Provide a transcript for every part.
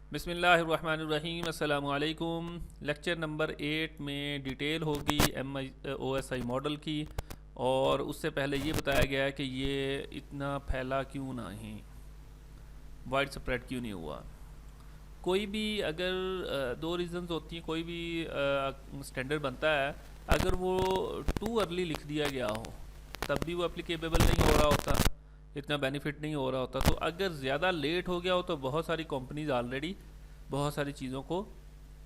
बिस्मिल्लाहिर्रहमानिर्रहीम अस्सलामु अलैकुम। लेक्चर नंबर 8 में डिटेल होगी MIOSI मॉडल की। और उससे पहले ये बताया गया है कि ये इतना फैला क्यों नहीं, वाइड स्प्रेड क्यों नहीं हुआ। कोई भी अगर दो रीज़न्स होती हैं, कोई भी स्टैंडर्ड बनता है, अगर वो टू अर्ली लिख दिया गया हो तब भी वो एप्लीकेबल नहीं हो रहा होता, इतना बेनिफिट नहीं हो रहा होता। तो अगर ज़्यादा लेट हो गया हो तो बहुत सारी कंपनीज ऑलरेडी बहुत सारी चीज़ों को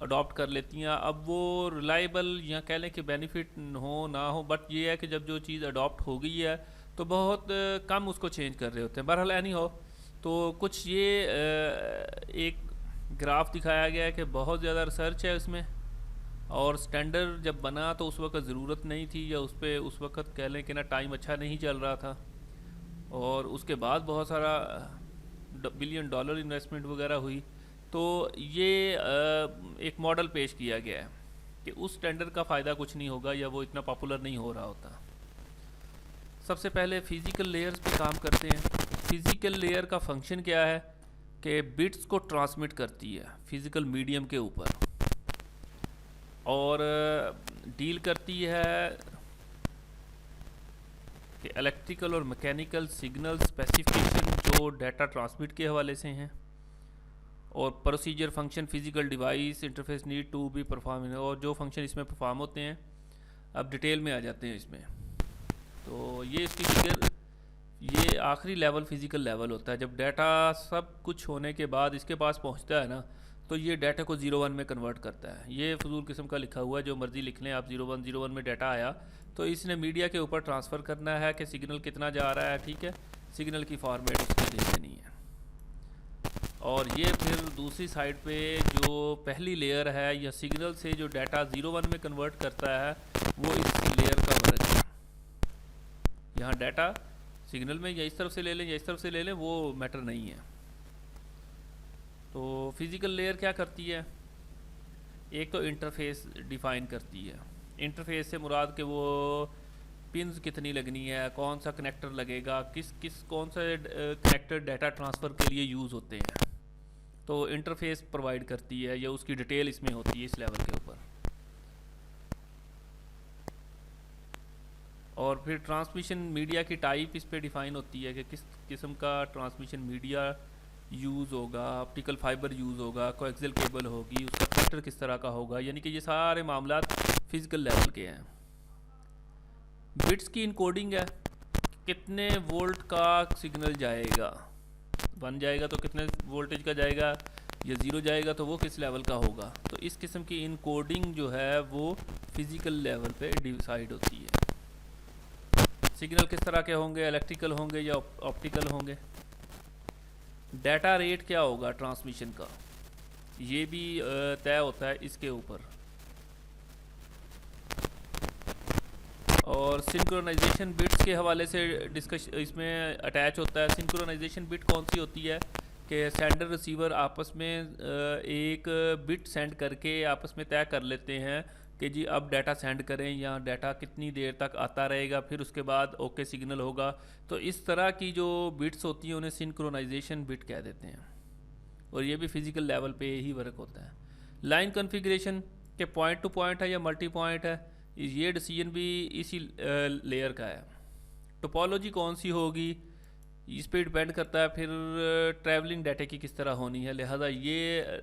अडॉप्ट कर लेती हैं। अब वो रिलायबल या कह लें कि बेनिफिट हो ना हो, बट ये है कि जब जो चीज़ अडॉप्ट हो गई है तो बहुत कम उसको चेंज कर रहे होते हैं। बहरहाल एनी हो, तो कुछ ये एक ग्राफ दिखाया गया है कि बहुत ज़्यादा रिसर्च है इसमें, और स्टैंडर्ड जब बना तो उस वक्त ज़रूरत नहीं थी, या उस पर उस वक्त कह लें कि ना टाइम अच्छा नहीं चल रहा था, और उसके बाद बहुत सारा बिलियन डॉलर इन्वेस्टमेंट वगैरह हुई। तो ये एक मॉडल पेश किया गया है कि उस स्टैंडर्ड का फ़ायदा कुछ नहीं होगा या वो इतना पॉपुलर नहीं हो रहा होता। सबसे पहले फ़िज़िकल लेयर्स पे काम करते हैं। फ़िज़िकल लेयर का फंक्शन क्या है कि बिट्स को ट्रांसमिट करती है फ़िज़िकल मीडियम के ऊपर, और डील करती है कि इलेक्ट्रिकल और मैकेनिकल सिग्नल स्पेसिफिकेशन जो डाटा ट्रांसमिट के हवाले से हैं, और procedure function physical device interface need to be perform, और जो फंक्शन इसमें परफॉर्म होते हैं। अब डिटेल में आ जाते हैं इसमें। तो ये इसकी फिगर, ये आखिरी लेवल फिज़िकल लेवल होता है। जब डाटा सब कुछ होने के बाद इसके पास पहुंचता है ना, तो ये डाटा को 0-1 में कन्वर्ट करता है। ये फजूल किस्म का लिखा हुआ है, जो मर्ज़ी लिख लें आप। 0-1 में डाटा आया तो इसने मीडिया के ऊपर ट्रांसफ़र करना है कि सिग्नल कितना जा रहा है, ठीक है। सिग्नल की फॉर्मेट उसको दे देनी है, और ये फिर दूसरी साइड पे जो पहली लेयर है या सिग्नल से जो डाटा 0-1 में कन्वर्ट करता है, वो इस लेयर का वर्क है। यहाँ डाटा सिग्नल में या इस तरफ से ले लें या इस तरफ से ले लें, वो मैटर नहीं है। तो फिज़िकल लेयर क्या करती है, एक तो इंटरफेस डिफ़ाइन करती है। इंटरफेस से मुराद कि वो पिन्स कितनी लगनी है, कौन सा कनेक्टर लगेगा, कौन सा कनेक्टर डाटा ट्रांसफ़र के लिए यूज़ होते हैं, तो इंटरफेस प्रोवाइड करती है, या उसकी डिटेल इसमें होती है इस लेवल के ऊपर। और फिर ट्रांसमिशन मीडिया की टाइप इस पे डिफ़ाइन होती है कि किस किस्म का ट्रांसमिशन मीडिया यूज़ होगा। ऑप्टिकल फाइबर यूज़ होगा, कोएक्सियल केबल होगी, उसका कनेक्टर किस तरह का होगा। यानी कि ये सारे मामला फिज़िकल लेवल के हैं। बिट्स की इनकोडिंग है, कितने वोल्ट का सिग्नल जाएगा, 1 जाएगा तो कितने वोल्टेज का जाएगा, या 0 जाएगा तो वो किस लेवल का होगा। तो इस किस्म की इनकोडिंग जो है वो फिज़िकल लेवल पे डिसाइड होती है। सिग्नल किस तरह के होंगे, इलेक्ट्रिकल होंगे या ऑप्टिकल होंगे। डाटा रेट क्या होगा ट्रांसमिशन का, ये भी तय होता है इसके ऊपर। और सिंक्रोनाइजेशन बिट्स के हवाले से डिस्कश इसमें अटैच होता है। सिंक्रोनाइजेशन बिट कौन सी होती है कि सेंडर रिसीवर आपस में एक बिट सेंड करके आपस में तय कर लेते हैं कि जी अब डाटा सेंड करें, या डाटा कितनी देर तक आता रहेगा, फिर उसके बाद ओके सिग्नल होगा। तो इस तरह की जो बिट्स होती हैं उन्हें सिंक्रोनाइजेशन बिट कह देते हैं, और ये भी फिज़िकल लेवल पे ही वर्क होता है। लाइन कॉन्फ़िगरेशन के पॉइंट टू पॉइंट है या मल्टी पॉइंट है, ये डिसीजन भी इसी लेयर का है। टोपोलॉजी कौन सी होगी इस पर डिपेंड करता है। फिर ट्रैवलिंग डाटा की किस तरह होनी है, लिहाजा ये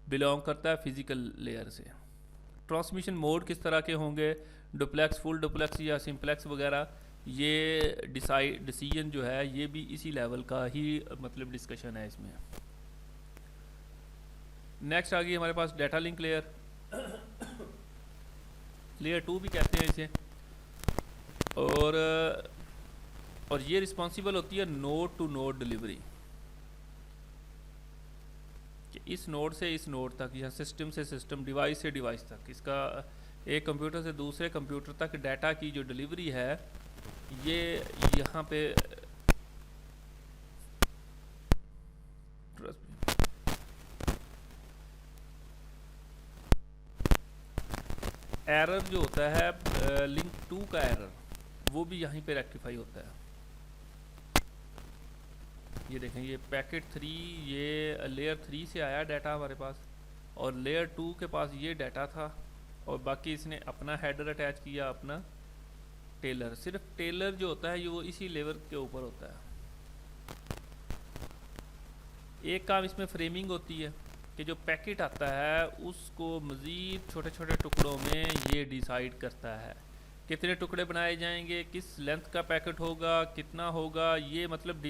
बिलोंग करता है फिज़िकल लेयर से। ट्रांसमिशन मोड किस तरह के होंगे, डुप्लेक्स, फुल डुप्लेक्स या सिंप्लेक्स वगैरह, ये डिसीजन जो है ये भी इसी लेवल का ही मतलब डिस्कशन है इसमें। नेक्स्ट आ गई हमारे पास डाटा लिंक लेयर, लेयर 2 भी कहते हैं इसे। और ये रिस्पॉन्सिबल होती है नोड टू नोड डिलीवरी, कि इस नोड से इस नोड तक, या सिस्टम से सिस्टम, डिवाइस से डिवाइस तक, इसका एक कंप्यूटर से दूसरे कंप्यूटर तक डाटा की जो डिलीवरी है, ये यहाँ पे एरर जो होता है लिंक 2 का एरर, वो भी यहीं पे रेक्टिफाई होता है। ये देखें, ये पैकेट 3, ये लेयर 3 से आया डाटा हमारे पास, और लेयर 2 के पास ये डाटा था, और बाकी इसने अपना हेडर अटैच किया, अपना टेलर। सिर्फ टेलर जो होता है ये वो इसी लेवल के ऊपर होता है। एक काम इसमें फ्रेमिंग होती है कि जो पैकेट आता है उसको मज़ीद छोटे छोटे टुकड़ों में ये डिसाइड करता है कितने टुकड़े बनाए जाएंगे, किस लेंथ का पैकेट होगा, कितना होगा। ये मतलब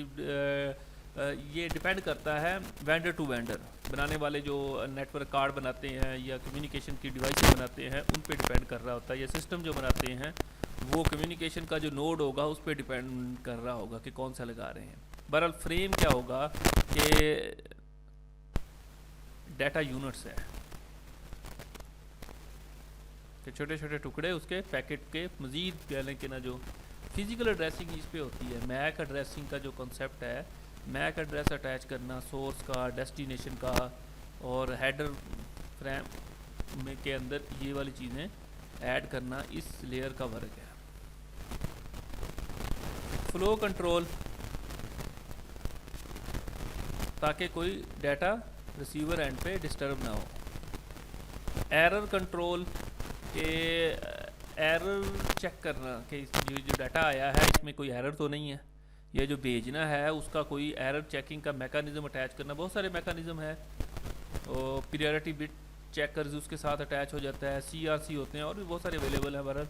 ये डिपेंड करता है वेंडर टू वेंडर। बनाने वाले जो नेटवर्क कार्ड बनाते हैं या कम्युनिकेशन की डिवाइस बनाते हैं उन पे डिपेंड कर रहा होता है, या सिस्टम जो बनाते हैं वो कम्युनिकेशन का जो नोड होगा उस पर डिपेंड कर रहा होगा कि कौन सा लगा रहे हैं। बहरहाल फ्रेम क्या होगा कि डाटा यूनिट्स है कि छोटे छोटे टुकड़े उसके पैकेट के मज़ीद कहने के ना जो फिज़िकल एड्रेसिंग इस पे होती है। मैक एड्रेसिंग का जो कॉन्सेप्ट है, मैक एड्रेस अटैच करना सोर्स का, डेस्टिनेशन का, और हेडर फ्रेम में के अंदर ये वाली चीज़ें ऐड करना इस लेयर का वर्क है। फ्लो कंट्रोल, ताकि कोई डाटा रिसीवर एंड पे डिस्टर्ब ना हो। एरर कंट्रोल के एरर चेक करना कि जो डाटा आया है इसमें कोई एरर तो नहीं है, या जो भेजना है उसका कोई एरर चेकिंग का मैकेनिज़्म अटैच करना। बहुत सारे मैकेनिज़्म है, और पीरियडिक बिट चेकर्स उसके साथ अटैच हो जाता है, CRC होते हैं, और भी बहुत सारे अवेलेबल हैं। बहरहाल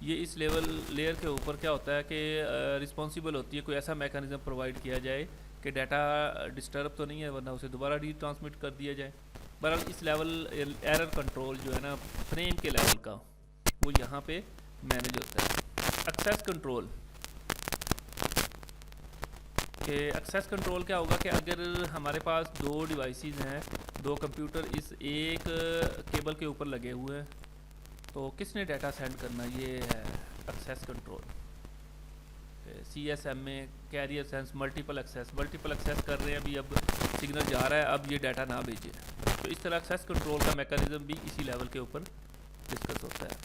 ये इस लेयर के ऊपर क्या होता है कि रिस्पॉन्सिबल होती है कोई ऐसा मैकेनिज़्म प्रोवाइड किया जाए कि डाटा डिस्टर्ब तो नहीं है, वरना उसे दोबारा रीट्रांसमिट कर दिया जाए। बहरहाल इस लेवल एरर कंट्रोल जो है ना फ्रेम के लेवल का, वो यहाँ पे मैनेज होता है। एक्सेस कंट्रोल के एक्सेस कंट्रोल क्या होगा कि अगर हमारे पास दो डिवाइसेस हैं, दो कंप्यूटर इस एक केबल के ऊपर लगे हुए हैं, तो किसने डाटा सेंड करना, ये है एक्सेस कंट्रोल। CSM में कैरियर सेंस मल्टीपल एक्सेस कर रहे हैं, अभी अब सिग्नल जा रहा है, अब ये डाटा ना भेजे। तो इस तरह एक्सेस कंट्रोल का मैकेनिज्म भी इसी लेवल के ऊपर डिस्कस होता है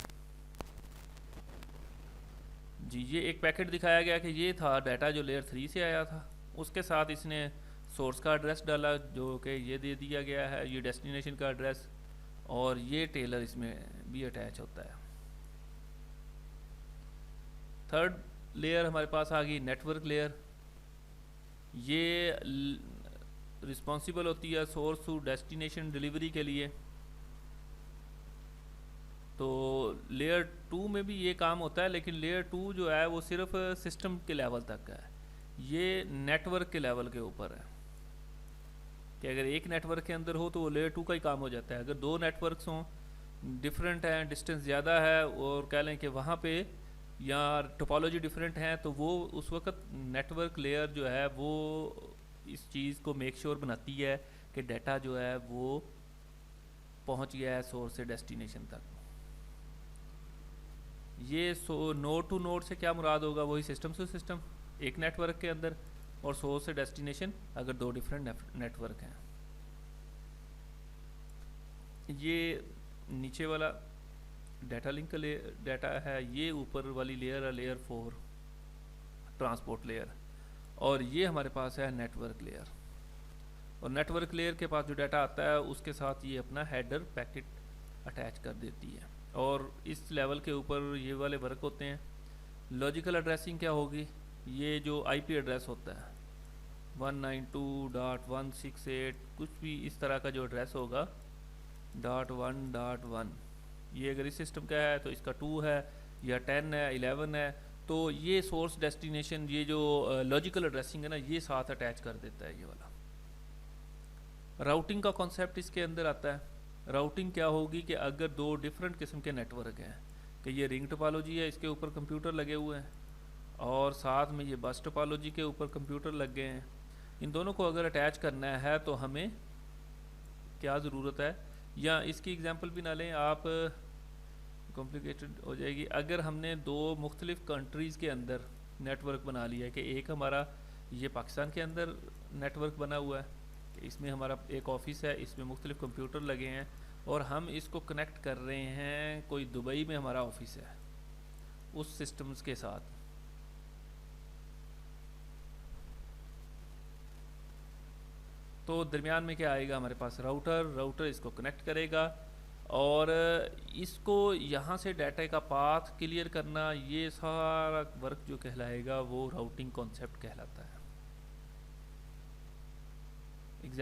जी। ये एक पैकेट दिखाया गया कि ये था डाटा जो लेयर 3 से आया था, उसके साथ इसने सोर्स का एड्रेस डाला जो कि ये दे दिया गया है, ये डेस्टिनेशन का एड्रेस, और ये टेलर इसमें भी अटैच होता है। थर्ड लेयर हमारे पास आ गई नेटवर्क लेयर। ये रिस्पॉन्सिबल होती है सोर्स टू डेस्टिनेशन डिलीवरी के लिए। तो लेयर 2 में भी ये काम होता है, लेकिन लेयर 2 जो है वो सिर्फ सिस्टम के लेवल तक का है, ये नेटवर्क के लेवल के ऊपर है कि अगर एक नेटवर्क के अंदर हो तो वो लेयर 2 का ही काम हो जाता है। अगर दो नेटवर्क्स हों, डिफरेंट हैं, डिस्टेंस ज़्यादा है, और कह लें कि वहाँ पे या टोपोलॉजी डिफरेंट है, तो वो उस वक्त नेटवर्क लेयर जो है वो इस चीज़ को मेक श्योर बनाती है कि डाटा जो है वो पहुँच गया है सोर्स से डेस्टिनेशन तक। ये नोड टू नोड से क्या मुराद होगा, वही सिस्टम से सिस्टम एक नेटवर्क के अंदर, और सोर्स से डेस्टिनेशन अगर दो डिफरेंट नेटवर्क हैं। ये नीचे वाला डाटा लिंक का डाटा है, ये ऊपर वाली लेयर है लेयर 4 ट्रांसपोर्ट लेयर, और ये हमारे पास है नेटवर्क लेयर। और नेटवर्क लेयर के पास जो डाटा आता है उसके साथ ये अपना हेडर पैकेट अटैच कर देती है, और इस लेवल के ऊपर ये वाले वर्क होते हैं। लॉजिकल एड्रेसिंग क्या होगी, ये जो IP एड्रेस होता है 192.168 कुछ भी इस तरह का जो एड्रेस होगा .1.1, ये अगर इस सिस्टम का है तो इसका 2 है या 10 है 11 है, तो ये सोर्स डेस्टिनेशन ये जो लॉजिकल एड्रेसिंग है ना ये साथ अटैच कर देता है ये वाला। राउटिंग का कॉन्सेप्ट इसके अंदर आता है। राउटिंग क्या होगी कि अगर दो डिफरेंट किस्म के नेटवर्क हैं, कि ये रिंग टोपोलॉजी है, इसके ऊपर कंप्यूटर लगे हुए हैं, और साथ में ये बस टोपोलॉजी के ऊपर कंप्यूटर लग गए हैं, इन दोनों को अगर अटैच करना है तो हमें क्या ज़रूरत है, या इसकी एग्जांपल भी ना लें आप, कॉम्प्लिकेटेड हो जाएगी। अगर हमने दो मुख्तलिफ़ कंट्रीज़ के अंदर नेटवर्क बना लिया है कि एक हमारा ये पाकिस्तान के अंदर नेटवर्क बना हुआ है, इसमें हमारा एक ऑफिस है, इसमें मुख्तलिफ़ कंप्यूटर लगे हैं, और हम इसको कनेक्ट कर रहे हैं कोई दुबई में हमारा ऑफिस है उस सिस्टम्स के साथ, तो दरमियान में क्या आएगा हमारे पास, राउटर इसको कनेक्ट करेगा और इसको यहाँ से डाटा का पाथ क्लियर करना, ये सारा वर्क जो कहलाएगा वो राउटिंग कॉन्सेप्ट कहलाता है। एग्जाम